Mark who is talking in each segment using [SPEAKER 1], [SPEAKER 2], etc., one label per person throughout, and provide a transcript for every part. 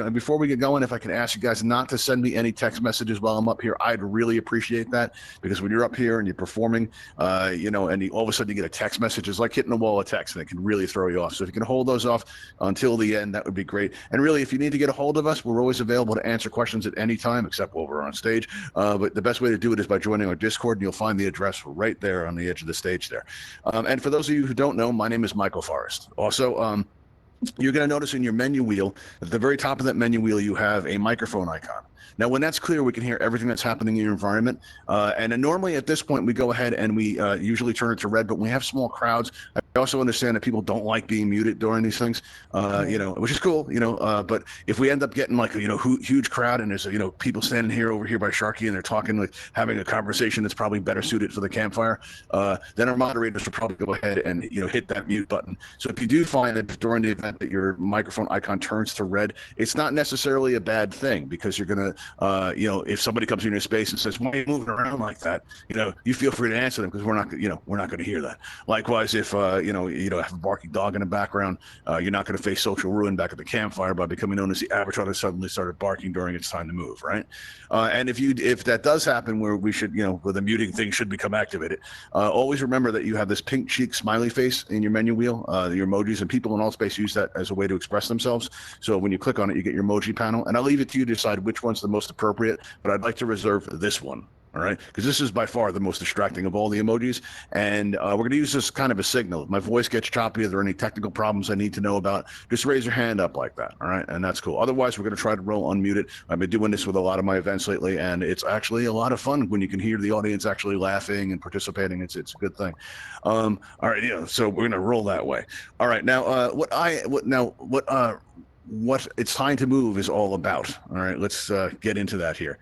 [SPEAKER 1] And before we get going, if I can ask you guys not to send me any text messages while I'm up here, I'd really appreciate that, because when you're up here and you're performing, and all of a sudden you get a text message, it's like hitting a wall of text, and it can really throw you off. So if you can hold those off until the end, that would be great. And really, if you need to get a hold of us, we're always available to answer questions at any time, except while we're on stage. But the best way to do it is by joining our Discord, and you'll find the address right there on the edge of the stage there. And for those of you who don't know, my name is Michael Forrest. Also, you're going to notice in your menu wheel, at the very top of that menu wheel, you have a microphone icon. Now, when that's clear, we can hear everything that's happening in your environment. And then normally at this point, we go ahead and we usually turn it to red, but when we have small crowds, I also understand that people don't like being muted during these things, which is cool, but if we end up getting like a, huge crowd and there's, people standing here over here by Sharky and they're talking, like having a conversation that's probably better suited for the campfire, then our moderators will probably go ahead and, hit that mute button. So if you do find that during the event that your microphone icon turns to red, it's not necessarily a bad thing, because you're going to, if somebody comes in your space and says, why are you moving around like that? You feel free to answer them, because we're not going to hear that. Likewise, if, you have a barking dog in the background, you're not going to face social ruin back at the campfire by becoming known as the avatar that suddenly started barking during its time to move, right? And if that does happen, where we should, where the muting thing should become activated, always remember that you have this pink cheek smiley face in your menu wheel, your emojis, and people in Altspace use that as a way to express themselves. So when you click on it, you get your emoji panel, and I'll leave it to you to decide which one's the most appropriate, but I'd like to reserve this one. All right, because this is by far the most distracting of all the emojis, and we're going to use this kind of a signal. If my voice gets choppy, if there are any technical problems I need to know about, just raise your hand up like that, all right? And that's cool. Otherwise, we're going to try to roll unmuted. I've been doing this with a lot of my events lately, and it's actually a lot of fun when you can hear the audience actually laughing and participating. It's a good thing. All right, so we're going to roll that way. All right, now what It's Time to Move is all about. All right, let's get into that here.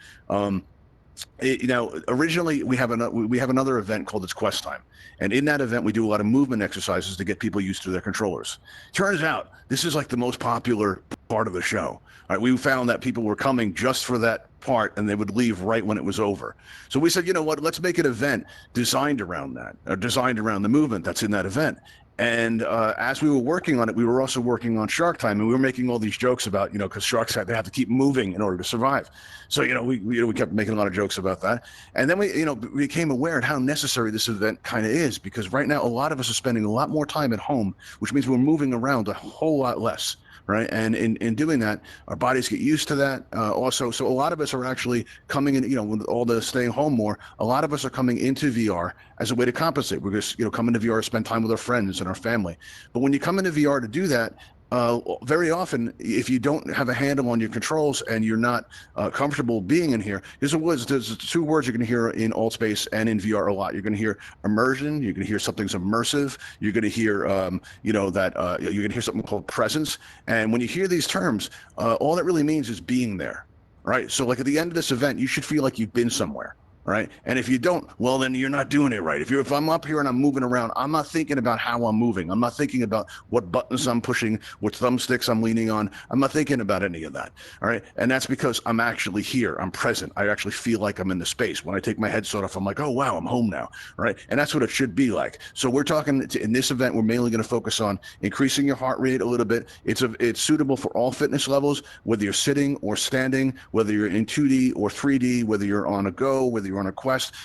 [SPEAKER 1] Originally we have another event called It's Quest Time, and in that event we do a lot of movement exercises to get people used to their controllers. Turns out this is like the most popular part of the show. All right, we found that people were coming just for that part, and they would leave right when it was over. So we said, you know what, let's make an event designed around that, or designed around the movement that's in that event. And as we were working on it, we were also working on Shark Time, and we were making all these jokes about, because sharks they have to keep moving in order to survive. So we kept making a lot of jokes about that, and then we became aware of how necessary this event kind of is, because right now a lot of us are spending a lot more time at home, which means we're moving around a whole lot less. Right. And in doing that, our bodies get used to that. Also, so a lot of us are actually coming in, with all the staying home more, a lot of us are coming into VR as a way to compensate. We're just, come into VR to spend time with our friends and our family. But when you come into VR to do that, very often, if you don't have a handle on your controls and you're not comfortable being in here, there's two words you're going to hear in Altspace and in VR a lot. You're going to hear immersion. You're going to hear something's immersive. You're going to hear, you're going to hear something called presence. And when you hear these terms, all that really means is being there, right? So like at the end of this event, you should feel like you've been somewhere. Right. And if you don't, well, then you're not doing it right. If I'm up here and I'm moving around, I'm not thinking about how I'm moving. I'm not thinking about what buttons I'm pushing, what thumbsticks I'm leaning on. I'm not thinking about any of that. All right. And that's because I'm actually here. I'm present. I actually feel like I'm in the space. When I take my headset off, I'm like, oh, wow, I'm home now. Right. And that's what it should be like. So we're talking in this event, we're mainly going to focus on increasing your heart rate a little bit. It's suitable for all fitness levels, whether you're sitting or standing, whether you're in 2D or 3D, whether you're on a go, whether you're on a quest,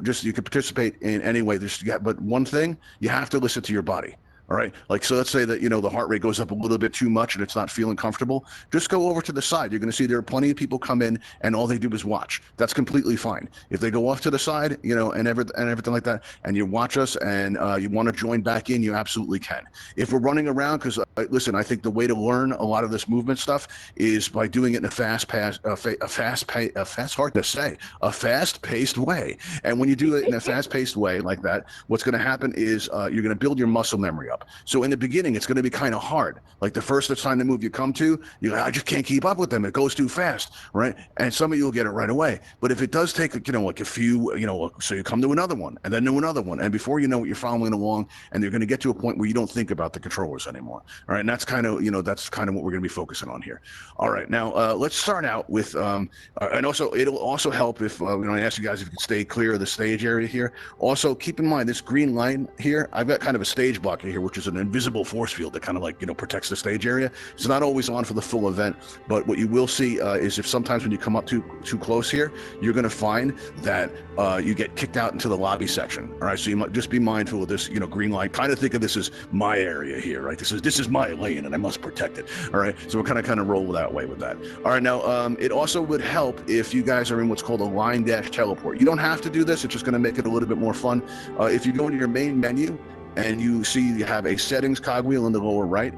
[SPEAKER 1] just you can participate in any way. But one thing, you have to listen to your body. All right. Like, so let's say that, the heart rate goes up a little bit too much and it's not feeling comfortable. Just go over to the side. You're going to see there are plenty of people come in and all they do is watch. That's completely fine. If they go off to the side, and everything like that, and you watch us and you want to join back in, you absolutely can. If we're running around, because listen, I think the way to learn a lot of this movement stuff is by doing it in a fast-paced way. And when you do it in a fast-paced way like that, what's going to happen is you're going to build your muscle memory up. So in the beginning, it's going to be kind of hard. Like the first time the move you come to, you're like, I just can't keep up with them. It goes too fast, right? And some of you will get it right away. But if it does take, like a few, so you come to another one and then to another one. And before you know it, you're following along, and you're going to get to a point where you don't think about the controllers anymore. All right. And that's kind of, what we're going to be focusing on here. All right. Now, let's start out with, and also it'll also help if, I ask you guys if you can stay clear of the stage area here. Also, keep in mind this green line here, I've got kind of a stage blocker here, which is an invisible force field that kind of protects the stage area. It's not always on for the full event, but what you will see is if sometimes when you come up too close here, you're going to find that you get kicked out into the lobby section. All right. So you might just be mindful of this, green line. Kind of think of this as my area here, right? This is my lane and I must protect it. All right. So we'll kind of roll that way with that. All right. Now, it also would help if you guys are in what's called a line dash teleport. You don't have to do this. It's just going to make it a little bit more fun. If you go into your main menu and you see you have a settings cogwheel in the lower right,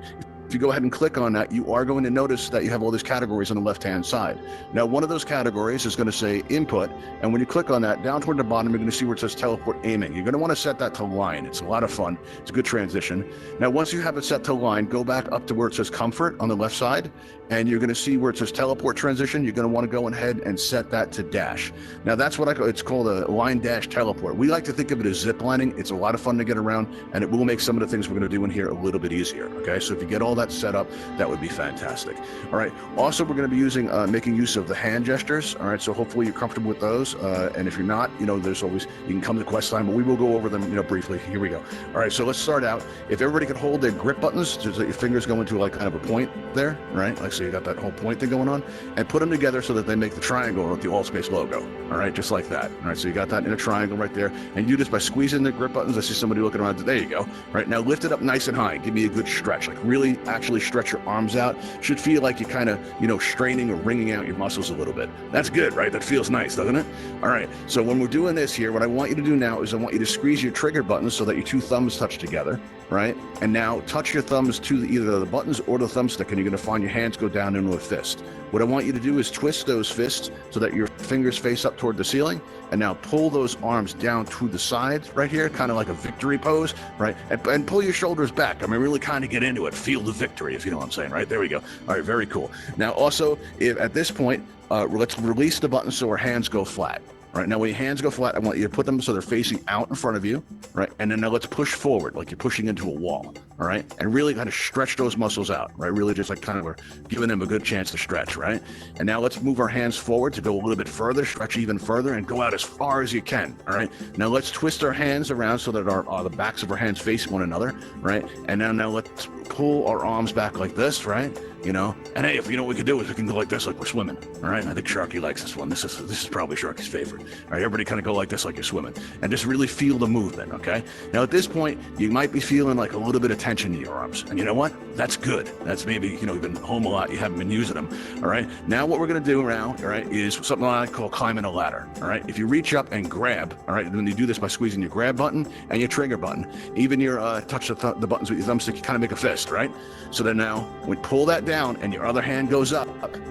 [SPEAKER 1] if you go ahead and click on that, you are going to notice that you have all these categories on the left-hand side. Now, one of those categories is going to say input, and when you click on that, down toward the bottom, you're going to see where it says teleport aiming. You're going to want to set that to line. It's a lot of fun. It's a good transition. Now, once you have it set to line, go back up to where it says comfort on the left side, and you're going to see where it says teleport transition. You're going to want to go ahead and set that to dash. Now, that's what it's called a line dash teleport. We like to think of it as zip lining. It's a lot of fun to get around, and it will make some of the things we're going to do in here a little bit easier. Okay, so if you get all that set up, that would be fantastic. All right. Also, we're going to be making use of the hand gestures. All right. So hopefully you're comfortable with those. And if you're not, there's always, you can come to quest time, but we will go over them, briefly. Here we go. All right. So let's start out. If everybody could hold their grip buttons, so that your fingers go into like kind of a point there, right? Like, so you got that whole point thing going on, and put them together so that they make the triangle with the AltspaceVR logo. All right. Just like that. All right. So you got that in a triangle right there. And you do this by squeezing the grip buttons. I see somebody looking around. There you go. All right. Now lift it up nice and high. Give me a good stretch. Like really actually stretch your arms out. Should feel like you're kind of, straining or wringing out your muscles a little bit. That's good, right? That feels nice, doesn't it? All right. So when we're doing this here, what I want you to do now is I want you to squeeze your trigger buttons so that your two thumbs touch together, right? And now touch your thumbs to either the buttons or the thumbstick, and you're going to find your hands go down into a fist. What I want you to do is twist those fists so that your fingers face up toward the ceiling, and now pull those arms down to the sides right here, kind of like a victory pose, right? And pull your shoulders back. I mean, really kind of get into it. Feel the victory, if you know what I'm saying, right? There we go. All right, very cool. Now, also, if at this point, let's release the button so our hands go flat. All right, now when your hands go flat, I want you to put them so they're facing out in front of you, right? And then now let's push forward like you're pushing into a wall, all right? And really kind of stretch those muscles out, right? Really just like kind of giving them a good chance to stretch, right? And now let's move our hands forward to go a little bit further, stretch even further, and go out as far as you can, all right? Now let's twist our hands around so that the backs of our hands face one another, right? And now let's pull our arms back like this, right? And hey, if what we can do is we can go like this, like we're swimming. All right. I think Sharky likes this one. This is probably Sharky's favorite. All right. Everybody kind of go like this, like you're swimming, and just really feel the movement. Okay. Now at this point, you might be feeling like a little bit of tension in your arms, and you know what? That's good. That's maybe you've been home a lot, you haven't been using them. All right. Now what we're gonna do now, all right, is something I call climbing a ladder. All right. If you reach up and grab, all right, when you do this by squeezing your grab button and your trigger button, even your touch the buttons with your thumbstick, you kind of make a fist, right? So then now we pull that down, and your other hand goes up,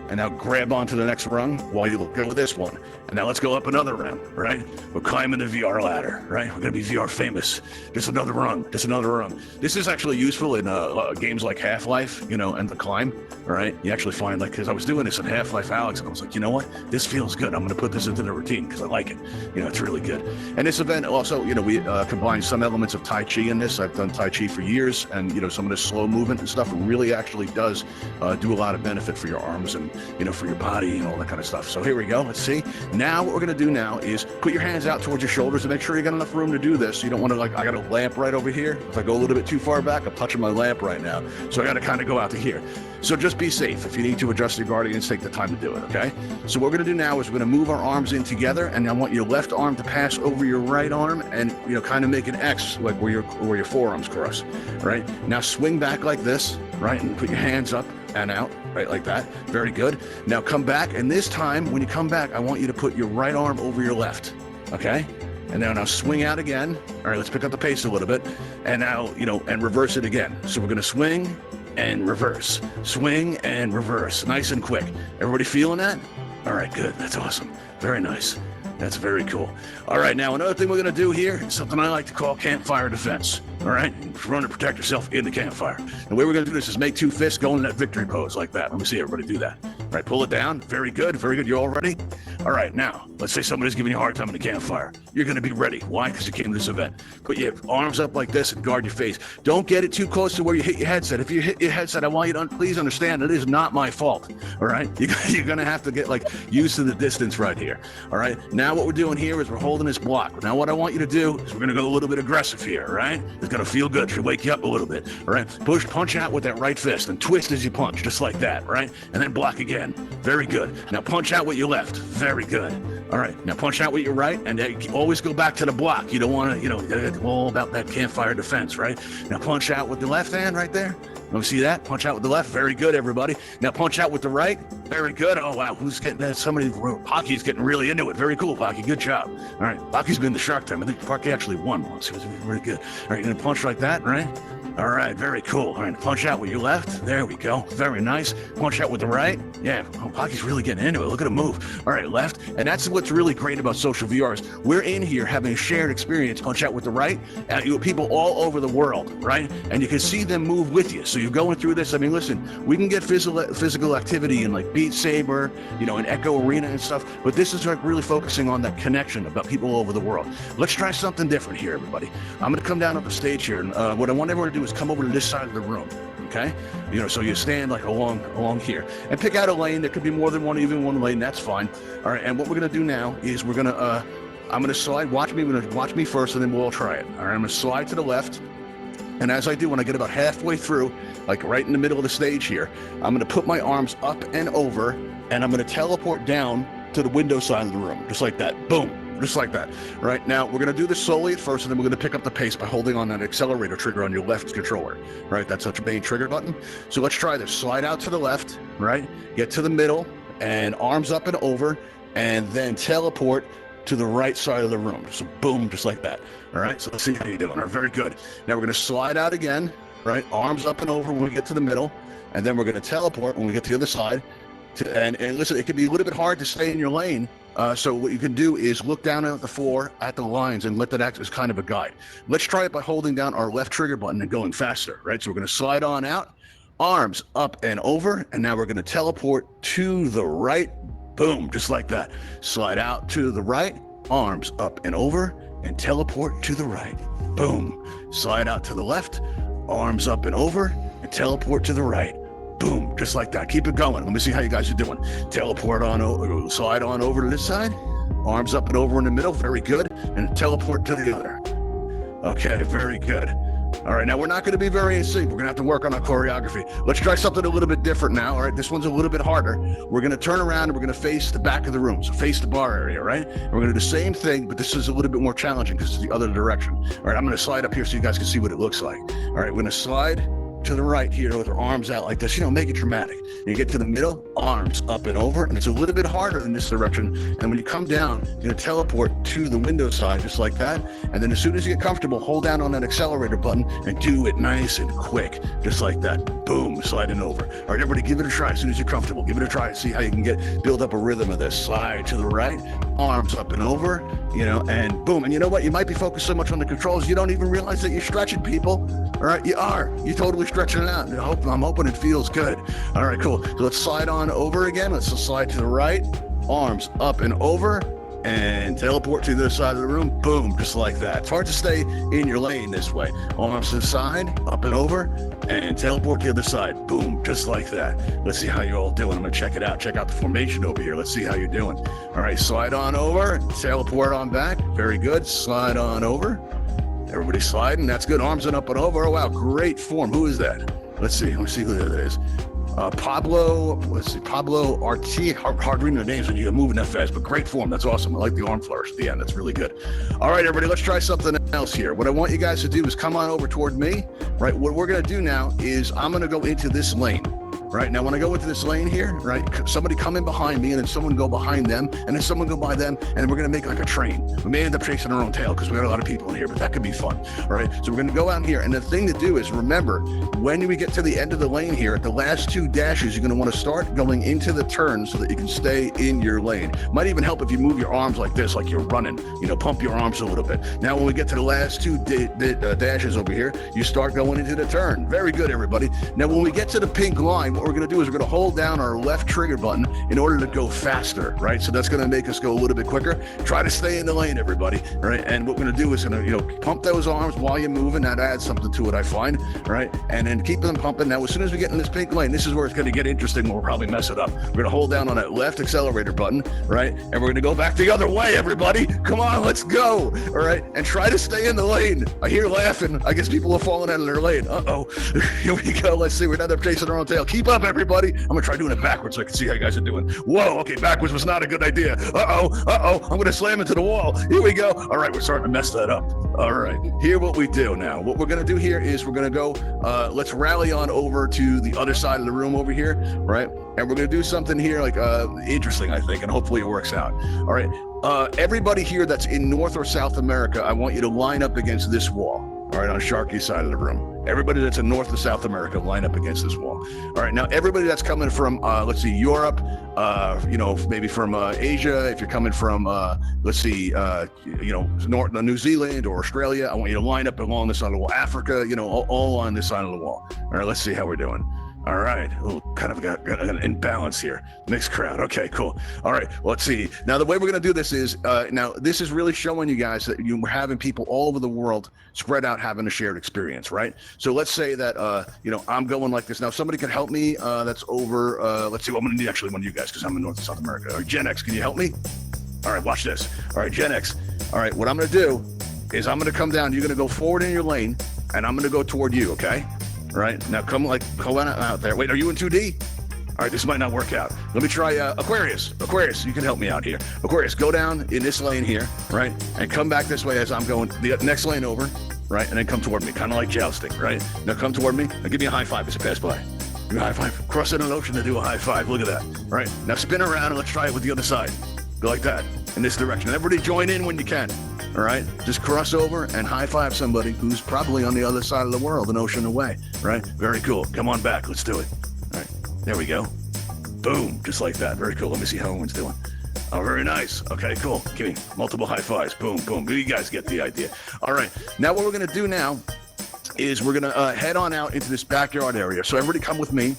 [SPEAKER 1] and now grab onto the next rung while you go with this one. And now let's go up another rung, right? We're climbing the VR ladder, right? We're going to be VR famous. Just another rung, just another rung. This is actually useful in games like Half-Life, and the climb, all right? You actually find, because I was doing this in Half-Life Alyx, and I was like, you know what? This feels good. I'm going to put this into the routine because I like it. It's really good. And this event also, we combine some elements of Tai Chi in this. I've done Tai Chi for years, and, some of this slow movement and stuff really actually does do a lot of benefit for your arms and, for your body and all that kind of stuff. So here we go. Let's see. Now what we're going to do now is put your hands out towards your shoulders and make sure you got enough room to do this. You don't want to I got a lamp right over here. If I go a little bit too far back, I'm touching my lamp right now. So I got to kind of go out to here. So just be safe. If you need to adjust your guardians, take the time to do it, okay? So what we're going to do now is we're going to move our arms in together, and I want your left arm to pass over your right arm and, kind of make an X, like where your forearms cross, right? Now swing back like this, right? And put your hands up and out, right, like that. Very good. Now come back, and this time, when you come back, I want you to put your right arm over your left, okay? And now swing out again. All right, let's pick up the pace a little bit. And now, and reverse it again. So we're going to swing and reverse. Swing and reverse. Nice and quick. Everybody feeling that? All right, good. That's awesome. Very nice. That's very cool. All right, now another thing we're going to do here is something I like to call campfire defense. All right, run to protect yourself in the campfire. The way we're going to do this is make two fists, go in that victory pose like that. Let me see everybody do that. All right, pull it down. Very good, very good. You all ready? All right, now, let's say somebody's giving you a hard time in the campfire. You're going to be ready. Why? Because you came to this event. Put your arms up like this and guard your face. Don't get it too close to where you hit your headset. If you hit your headset, I want you to please understand it is not my fault. All right, you're going to have to get used to the distance right here. All right, now what we're doing here is we're holding this block. Now what I want you to do is we're going to go a little bit aggressive here. All right, it's going to feel good. It should wake you up a little bit. All right, punch out with that right fist and twist as you punch, just like that. Right, and then block again. Very good. Now punch out with your left. Very good. All right, now punch out with your right, and always go back to the block. You don't want to, it's all about that campfire defense, right? Now punch out with the left hand right there. Let me see that. Punch out with the left. Very good, everybody. Now punch out with the right. Very good. Oh, wow. Who's getting that? Somebody, Pocky's getting really into it. Very cool, Pocky. Good job. All right. Pocky's been the Shark Tank. I think Pocky actually won once. He was really good. All right, you're going to punch like that, right? All right, very cool. All right, punch out with your left. There we go. Very nice. Punch out with the right. Yeah, Pocky's really getting into it. Look at him move. All right, left. And that's what's really great about social VRs. We're in here having a shared experience. Punch out with the right. You have people all over the world, right? And you can see them move with you. So you're going through this. I mean, listen, we can get physical activity in Beat Saber, in Echo Arena and stuff. But this is really focusing on that connection about people all over the world. Let's try something different here, everybody. I'm going to come down up the stage here. And what I want everyone to do is come over to this side of the room, okay? So you stand along here and pick out a lane. There could be more than one lane. That's fine. All right, and what we're gonna do now is I'm gonna slide. Watch me first, and then we'll all try it. All right, I'm gonna slide to the left, and as I do, when I get about halfway through, right in the middle of the stage here, I'm gonna put my arms up and over, and I'm gonna teleport down to the window side of the room, just like that. Boom. Just like that. Right now, we're going to do this slowly at first, and then we're going to pick up the pace by holding on that accelerator trigger on your left controller. Right, that's such a main trigger button. So let's try this. Slide out to the left, right? Get to the middle, and arms up and over, and then teleport to the right side of the room. So boom, just like that. All right, so let's see how you're doing. All right, very good. Now we're going to slide out again, right? Arms up and over when we get to the middle, and then we're going to teleport when we get to the other side. And listen, it can be a little bit hard to stay in your lane. So what you can do is look down at the floor, at the lines, and let that act as kind of a guide. Let's try it by holding down our left trigger button and going faster, right? So we're going to slide on out, arms up and over, and now we're going to teleport to the right. Boom, just like that. Slide out to the right, arms up and over, and teleport to the right. Boom. Slide out to the left, arms up and over, and teleport to the right. Boom, just like that. Keep it going. Let me see how you guys are doing. Teleport on over, slide on over to this side, arms up and over in the middle. Very good. And teleport to the other. Okay, very good. All right, now we're not going to be very in sync. We're going to have to work on our choreography. Let's try something a little bit different now. All right, this one's a little bit harder. We're going to turn around and we're going to face the back of the room. So face the bar area, right? And we're going to do the same thing, but this is a little bit more challenging because it's the other direction. All right, I'm going to slide up here so you guys can see what it looks like. All right, we're going to slide to the right here with our arms out like this, make it dramatic. You get to the middle, arms up and over, and it's a little bit harder in this direction. And when you come down, you're gonna teleport to the window side just like that. And then as soon as you get comfortable, hold down on that accelerator button and do it nice and quick, just like that. Boom, sliding over. All right, everybody give it a try as soon as you're comfortable. Give it a try and see how you can build up a rhythm of this. Slide to the right, arms up and over, and boom. And you know what? You might be focused so much on the controls, you don't even realize that you're stretching, people. All right, you are. You're totally stretching it out. I'm hoping it feels good. All right, cool. So let's slide on over again. Let's slide to the right, arms up and over, and teleport to the other side of the room. Boom, just like that. It's hard to stay in your lane this way. Arms to the side, up and over, and teleport to the other side. Boom, just like that. Let's see how you're all doing. I'm gonna check it out. Check out the formation over here. Let's see how you're doing. All right, slide on over, teleport on back. Very good. Slide on over. Everybody sliding. That's good. Arms and up and over. Oh, wow. Great form. Who is that? Let's see. Let me see who that is. Pablo. Let's see. Pablo RT. Hard reading the names when you're moving that fast, but great form. That's awesome. I like the arm flourish at the end. That's really good. All right, everybody. Let's try something else here. What I want you guys to do is come on over toward me. Right. What we're going to do now is I'm going to go into this lane. right? Now, when I go into this lane here, right, somebody come in behind me and then someone go behind them and then someone go by them, and we're going to make like a train. We may end up chasing our own tail because we got a lot of people in here, but that could be fun, all right? So we're going to go out here, and the thing to do is remember, when we get to the end of the lane here, at the last 2 dashes, you're going to want to start going into the turn so that you can stay in your lane. Might even help if you move your arms like this, like you're running, pump your arms a little bit. Now, when we get to the last 2 dashes over here, you start going into the turn. Very good, everybody. Now, when we get to the pink line, what we're going to do is we're going to hold down our left trigger button in order to go faster, right? So that's going to make us go a little bit quicker. Try to stay in the lane, everybody, right? And what we're going to do is pump those arms while you're moving. That adds something to it, I find, right? And then keep them pumping. Now, as soon as we get in this pink lane, this is where it's going to get interesting. We'll probably mess it up. We're going to hold down on that left accelerator button, right? And we're going to go back the other way, everybody. Come on, let's go, all right? And try to stay in the lane. I hear laughing. I guess people are falling out of their lane. Uh-oh. Here we go. Let's see. We're not up chasing our own tail. Keep up, everybody. I'm going to try doing it backwards so I can see how you guys are doing. Whoa, okay, backwards was not a good idea. Uh-oh. I'm going to slam into the wall. Here we go. All right, we're starting to mess that up. All right, here what we do now. What we're going to do here is we're going to go, let's rally on over to the other side of the room over here, right? And we're going to do something here like interesting, I think, and hopefully it works out. All right, everybody here that's in North or South America, I want you to line up against this wall, all right, on Sharky's side of the room. Everybody that's in North or South America, line up against this wall. All right, now everybody that's coming from, let's see, Europe, maybe from Asia, if you're coming from, let's see, New Zealand or Australia, I want you to line up along this side of the wall. Africa, all on this side of the wall. All right, let's see how we're doing. All right, kind of got an imbalance here. Mixed crowd. Okay, cool. All right, well, let's see. Now, the way we're going to do this is, now this is really showing you guys that you're having people all over the world spread out having a shared experience, right? So let's say that, I'm going like this. Now, somebody can help me that's over, let's see, I'm going to need actually one of you guys because I'm in North and South America. All right, Gen X, can you help me? All right, watch this. All right, Gen X. All right, what I'm going to do is I'm going to come down. You're going to go forward in your lane, and I'm going to go toward you, okay? All right, now come out there. Wait, are you in 2D? All right, this might not work out. Let me try Aquarius. Aquarius, you can help me out here. Aquarius, go down in this lane here, right? And come back this way as I'm going the next lane over, right? And then come toward me, kind of like jousting, right? Now come toward me. Now give me a high five as I pass by. Give me a high five. Crossing an ocean to do a high five. Look at that. All right, now spin around and let's try it with the other side. Go like that, in this direction. Everybody join in when you can. All right, just cross over and high five somebody who's probably on the other side of the world, an ocean away, right? Very cool. Come on back. Let's do it. All right, there we go. Boom, just like that. Very cool. Let me see how everyone's doing. Oh, very nice. Okay, cool. Give me multiple high fives. Boom, boom. You guys get the idea. All right, now what we're going to do now is we're going to head on out into this backyard area. So everybody come with me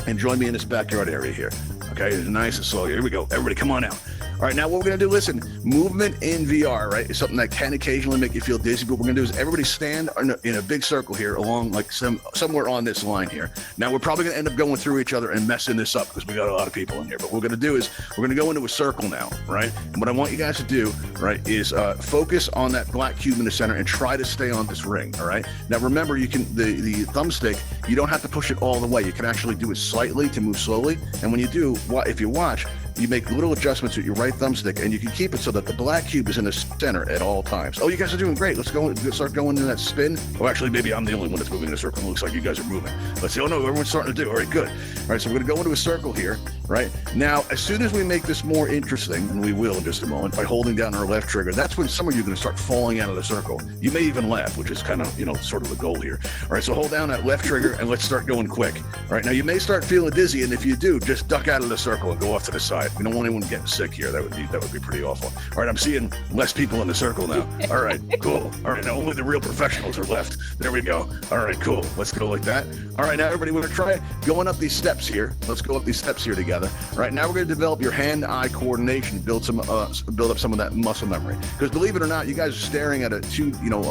[SPEAKER 1] and join me in this backyard area here. Okay, it's nice and slow. Here we go. Everybody come on out. All right, now what we're going to do, listen, movement in VR, right, is something that can occasionally make you feel dizzy, but what we're going to do is everybody stand in a big circle here along like somewhere on this line here. Now, we're probably going to end up going through each other and messing this up because we got a lot of people in here, but what we're going to do is we're going to go into a circle now, right? And what I want you guys to do, right, is focus on that black cube in the center and try to stay on this ring, all right? Now, remember, you can the thumbstick, you don't have to push it all the way. You can actually do it slightly to move slowly, and when you do, if you watch, you make little adjustments with your right thumbstick, and you can keep it so that the black cube is in the center at all times. Oh, you guys are doing great. Let's start going in that spin. Oh, actually, maybe I'm the only one that's moving in a circle. It looks like you guys are moving. Let's see. Oh, no, everyone's starting to do. All right, good. All right, so we're going to go into a circle here, right? Now, as soon as we make this more interesting, and we will in just a moment, by holding down our left trigger, that's when some of you are going to start falling out of the circle. You may even laugh, which is kind of, sort of the goal here. All right, so hold down that left trigger, and let's start going quick. All right, now you may start feeling dizzy, and if you do, just duck out of the circle and go off to the side. We don't want anyone getting sick here. That would be pretty awful. All right, I'm seeing less people in the circle now. All right, cool. All right, now only the real professionals are left. There we go. All right, cool. Let's go like that. All right, now everybody, we're going to try going up these steps here. Let's go up these steps here together. All right, now we're going to develop your hand-eye coordination, build up some of that muscle memory. Because believe it or not, you guys are staring at a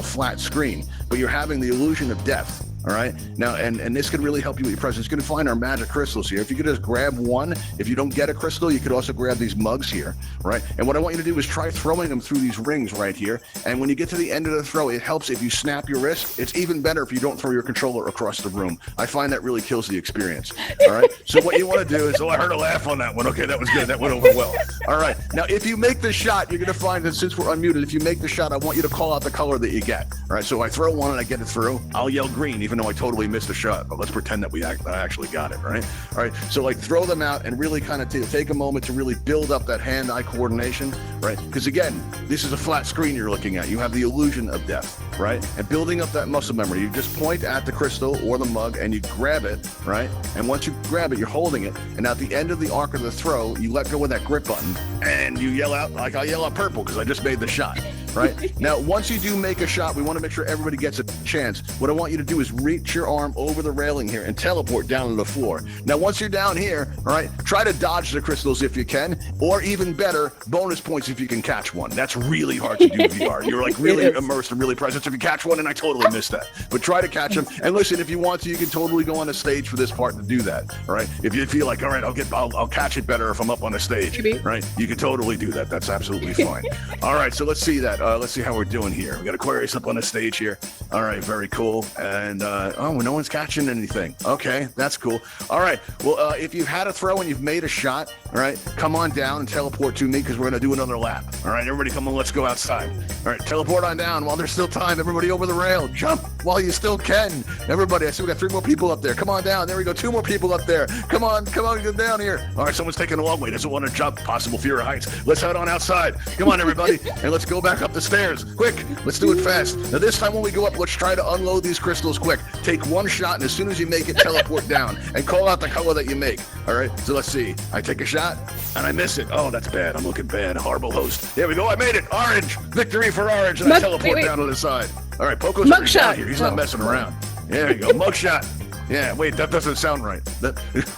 [SPEAKER 1] flat screen, but you're having the illusion of depth. All right, now, and this can really help you with your presence. You can find our magic crystals here. If you could just grab one, if you don't get a crystal, you could also grab these mugs here, right? And what I want you to do is try throwing them through these rings right here. And when you get to the end of the throw, it helps if you snap your wrist. It's even better if you don't throw your controller across the room. I find that really kills the experience. All right, so what you want to do is, I heard a laugh on that one. Okay, that was good. That went over well. All right, now if you make the shot, you're going to find that since we're unmuted, if you make the shot, I want you to call out the color that you get. All right, so I throw one and I get it through. I'll yell green, even even though I totally missed a shot, but let's pretend that I actually got it, right? All right, so like throw them out and really kind of take a moment to really build up that hand-eye coordination, right? Because again, this is a flat screen you're looking at. You have the illusion of depth, right? And building up that muscle memory, you just point at the crystal or the mug and you grab it, right? And once you grab it, you're holding it. And at the end of the arc of the throw, you let go of that grip button and you yell out, like I yell out purple because I just made the shot, right? Now, once you do make a shot, we want to make sure everybody gets a chance. What I want you to do is reach your arm over the railing here and teleport down to the floor. Now, once you're down here, all right, try to dodge the crystals if you can, or even better, bonus points if you can catch one. That's really hard to do VR. You're like really immersed and really present. If you catch one, and I totally missed that, but try to catch them. And listen, if you want to, you can totally go on a stage for this part to do that. All right, if you feel like, all right, I'll catch it better if I'm up on a stage, right? You can totally do that. That's absolutely fine. All right, so let's see that. Let's see how we're doing here. We got Aquarius up on the stage here. All right, very cool. And oh, no one's catching anything. Okay, that's cool. All right, well, if you've had a throw and you've made a shot, all right, come on down and teleport to me because we're gonna do another lap. All right, everybody, come on, let's go outside. All right, teleport on down while there's still time. Everybody over the rail, jump while you still can. Everybody, I see we got 3 more people up there. Come on down. There we go. 2 more people up there. Come on, get down here. All right, someone's taking a long way. Doesn't want to jump. Possible fear of heights. Let's head on outside. Come on, everybody, and let's go back up the stairs. Quick, let's do it fast. Now this time when we go up, let's try to unload these crystals quick. Take 1 shot, and as soon as you make it, teleport down and call out the color that you make. All right, so let's see. I take a shot and I miss it. Oh, that's bad. I'm looking bad. Horrible host. There we go. I made it. Orange. Victory for orange. And I teleport down to the side. All right, Poco's down here. He's not messing around. There you go. Mug shot. Yeah, wait, that doesn't sound right.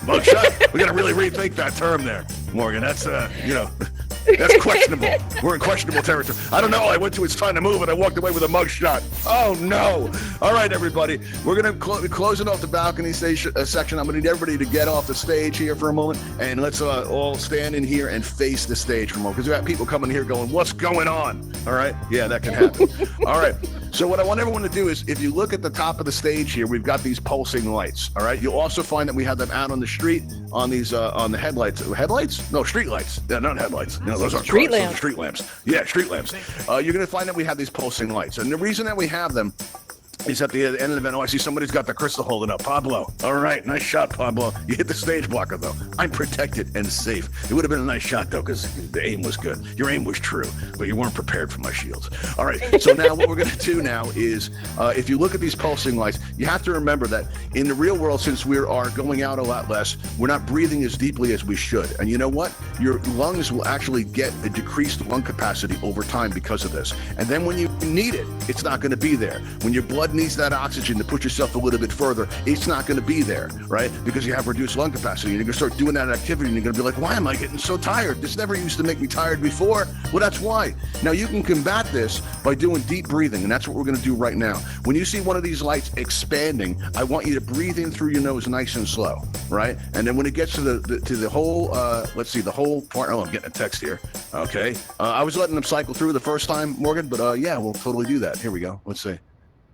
[SPEAKER 1] Mug shot? We got to really rethink that term there, Morgan. That's, that's questionable. We're in questionable territory. I don't know. I went to It's Time to Move and I walked away with a mug shot. Oh, no. All right, everybody. We're going to close it off the balcony section. I'm going to need everybody to get off the stage here for a moment. And let's all stand in here and face the stage for a moment. Because we got people coming here going, what's going on? All right. Yeah, that can happen. All right. So what I want everyone to do is, if you look at the top of the stage here, we've got these pulsing lights. All right. You'll also find that we have them out on the street on these on the headlights. Headlights? No, street lights. Yeah, not headlights. No, those aren't street lamps. Street lamps. Yeah, street lamps. You're going to find that we have these pulsing lights, and the reason that we have them is at the end of the event. Oh, I see somebody's got the crystal holding up. Pablo. All right, nice shot, Pablo. You hit the stage blocker, though. I'm protected and safe. It would have been a nice shot, though, because the aim was good. Your aim was true, but you weren't prepared for my shields. All right, so now what we're going to do now is, if you look at these pulsing lights, you have to remember that in the real world, since we are going out a lot less, we're not breathing as deeply as we should. And you know what? Your lungs will actually get a decreased lung capacity over time because of this. And then when you need it, it's not going to be there. When your blood needs that oxygen to push yourself a little bit further, it's not going to be there, right? Because you have reduced lung capacity. You're going to start doing that activity and you're going to be like, why am I getting so tired? This never used to make me tired before. Well, that's why. Now you can combat this by doing deep breathing, and that's what we're going to do right now. When you see one of these lights expanding, I want you to breathe in through your nose nice and slow, right? And then when it gets to the whole, let's see, the whole part. Oh, I'm getting a text here. Okay. I was letting them cycle through the first time, Morgan, but yeah, we'll totally do that. Here we go. Let's see.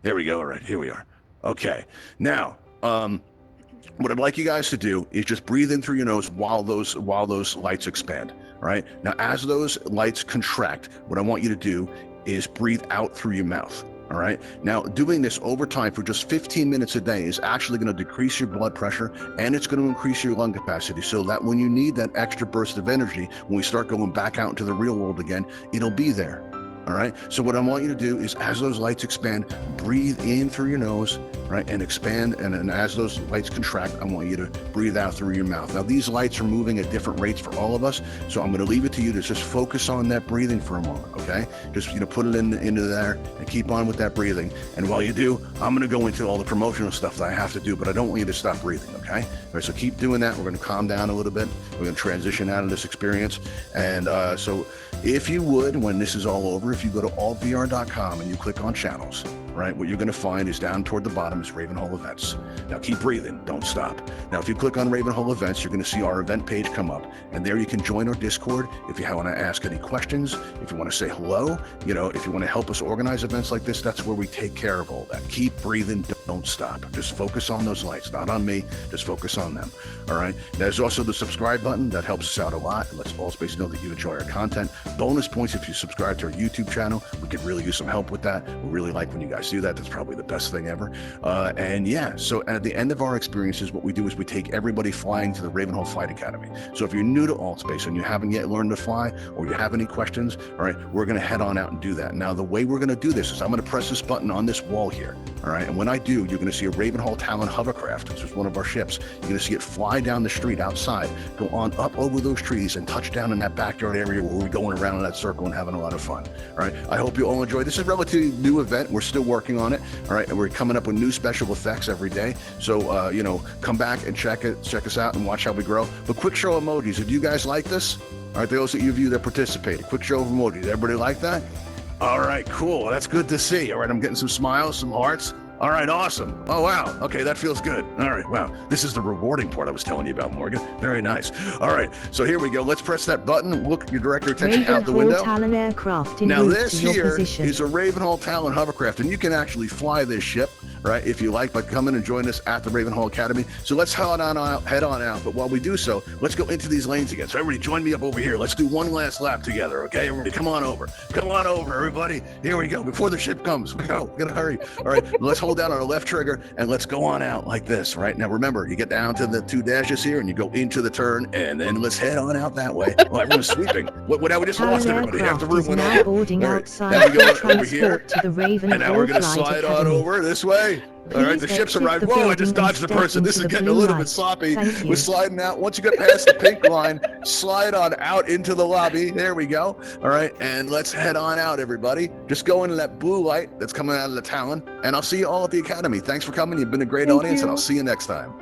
[SPEAKER 1] There we go. All right, here we are. Okay. Now, what I'd like you guys to do is just breathe in through your nose while those lights expand. Right? Now, as those lights contract, what I want you to do is breathe out through your mouth. All right. Now, doing this over time for just 15 minutes a day is actually going to decrease your blood pressure, and it's going to increase your lung capacity so that when you need that extra burst of energy, when we start going back out into the real world again, it'll be there. All right. So what I want you to do is, as those lights expand, breathe in through your nose, right, and expand. And as those lights contract, I want you to breathe out through your mouth. Now, these lights are moving at different rates for all of us. So I'm going to leave it to you to just focus on that breathing for a moment. OK, just, put it into there and keep on with that breathing. And while you do, I'm going to go into all the promotional stuff that I have to do, but I don't want you to stop breathing. OK, all right. So keep doing that. We're going to calm down a little bit. We're going to transition out of this experience. And so if you would, when this is all over, if you go to altvr.com and you click on channels, right, what you're going to find is down toward the bottom is Ravenhall events. Now keep breathing, don't stop. Now if you click on Ravenhall events, you're going to see our event page come up, and there you can join our Discord if you want to ask any questions, if you want to say hello, if you want to help us organize events like this. That's where we take care of all that. Keep breathing. Don't stop. Just focus on those lights, not on me. Just focus on them. All right. There's also the subscribe button. That helps us out a lot. It lets Altspace know that you enjoy our content. Bonus points if you subscribe to our YouTube channel. We could really use some help with that. We really like when you guys do that. That's probably the best thing ever. And yeah, so at the end of our experiences, what we do is we take everybody flying to the Ravenhall Flight Academy. So if you're new to Altspace and you haven't yet learned to fly, or you have any questions, all right, we're going to head on out and do that. Now, the way we're going to do this is I'm going to press this button on this wall here. All right. And when I do, you're going to see a Ravenhall Talon hovercraft, which is one of our ships. You're going to see it fly down the street outside, go on up over those trees, and touch down in that backyard area where we're going around in that circle and having a lot of fun. All right. I hope you all enjoy. This is a relatively new event. We're still working on it. All right. And we're coming up with new special effects every day. So, come back and check us out and watch how we grow. But quick show emojis. Do you guys like this? All right. Those of you that participated, quick show of emojis. Everybody like that? All right, cool. That's good to see. All right, I'm getting some smiles, some hearts. All right, awesome. Oh, wow. Okay, that feels good. All right, wow. This is the rewarding part I was telling you about, Morgan. Very nice. All right, so here we go. Let's press that button. Look, you direct your attention out the window.
[SPEAKER 2] Talon aircraft in
[SPEAKER 1] now,
[SPEAKER 2] route
[SPEAKER 1] this
[SPEAKER 2] to your
[SPEAKER 1] here
[SPEAKER 2] position.
[SPEAKER 1] is a Ravenhall Talon hovercraft, and you can actually fly this ship, right, if you like, but come in and join us at the Ravenhall Academy. So let's head on out. But while we do so, let's go into these lanes again. So everybody join me up over here. Let's do one last lap together, okay? Everybody, come on over. Come on over, everybody. Here we go. Before the ship comes, we gotta hurry. All right, let's hold down our left trigger and let's go on out like this, right? Now, remember, you get down to the 2 dashes here and you go into the turn, and then let's head on out that way. Well, everyone's sweeping. Now we just lost everybody. Half the room went over.
[SPEAKER 2] Boarding
[SPEAKER 1] All right,
[SPEAKER 2] outside
[SPEAKER 1] now we go
[SPEAKER 2] for
[SPEAKER 1] over here,
[SPEAKER 2] transport to the Ravenhall
[SPEAKER 1] and now we're going to
[SPEAKER 2] Flight
[SPEAKER 1] slide on
[SPEAKER 2] Academy.
[SPEAKER 1] over this way. All right, the
[SPEAKER 2] Please
[SPEAKER 1] ship's
[SPEAKER 2] exit
[SPEAKER 1] arrived.
[SPEAKER 2] the
[SPEAKER 1] Whoa, I just
[SPEAKER 2] building
[SPEAKER 1] dodged the
[SPEAKER 2] and
[SPEAKER 1] person.
[SPEAKER 2] step
[SPEAKER 1] This is
[SPEAKER 2] into the
[SPEAKER 1] getting a
[SPEAKER 2] blue
[SPEAKER 1] little bit
[SPEAKER 2] light.
[SPEAKER 1] sloppy.
[SPEAKER 2] Thank you.
[SPEAKER 1] We're sliding out. Once you get past the pink line, slide on out into the lobby. There we go. All right, and let's head on out, everybody. Just go into that blue light that's coming out of the Talon, and I'll see you all at the Academy. Thanks for coming. You've been a great audience, and I'll see you next time.